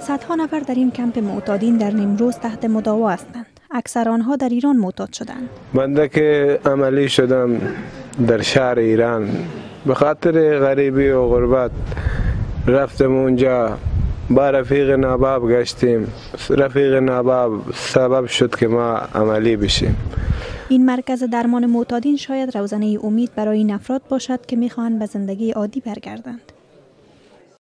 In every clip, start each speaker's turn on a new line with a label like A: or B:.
A: صدها نفر در این کمپ معتادین در نیمروز تحت مداوا هستند. اکثر آنها در ایران معتاد شدند.
B: بنده که عملی شدم در شهر ایران به خاطر غریبی و غربت رفتم اونجا، با رفیق ناباب گشتیم. رفیق ناباب سبب شد که ما عملی بشیم.
A: این مرکز درمان معتادین شاید روزنه امید برای این افراد باشد که میخواهند به زندگی عادی برگردند.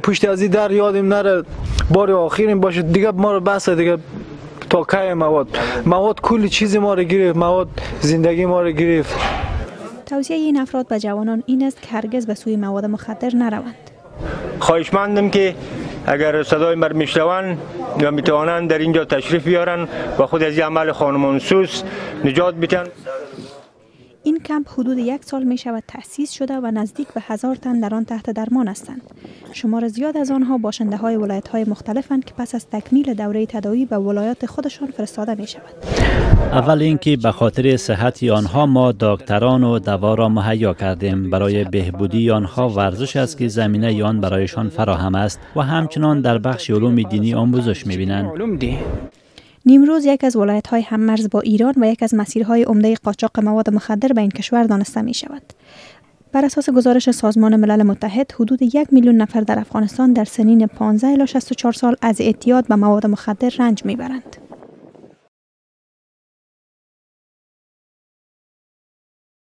C: پشت از این در یادم نره بار آخرین باشه دیگه، ما رو بس دیگه تا کی مواد کلی چیز ما رو گرفت، مواد زندگی ما رو گرفت.
A: توصیه این افراد به جوانان این است که هرگز به سوی مواد مخدر نروند.
D: خواهشمندم که اگر صدای من میشنوند یا میتوانند در اینجا تشریف بیارن و خود از این عمل خانمانسوز نجات بدن.
A: این کمپ حدود 1 سال می شود تأسیس شده و نزدیک به 1000 تن در آن تحت درمان هستند. شمار زیاد از آنها باشنده های ولایت های مختلفند که پس از تکمیل دوره تداوی به ولایات خودشان فرستاده می شود.
E: اول اینکه به خاطر صحت آنها ما دکتران و دوا را مهیا کردیم. برای بهبودی آنها ورزش است که زمینه آن برایشان فراهم است و همچنان در بخش علوم دینی آموزش می بینند.
A: نیمروز یک از ولایت‌های هممرز با ایران و یک از مسیرهای عمده قاچاق مواد مخدر به این کشور دانسته می شود. بر اساس گزارش سازمان ملل متحد، حدود 1 میلیون نفر در افغانستان در سنین 15 الی 64 سال از اعتیاد به مواد مخدر رنج میبرند.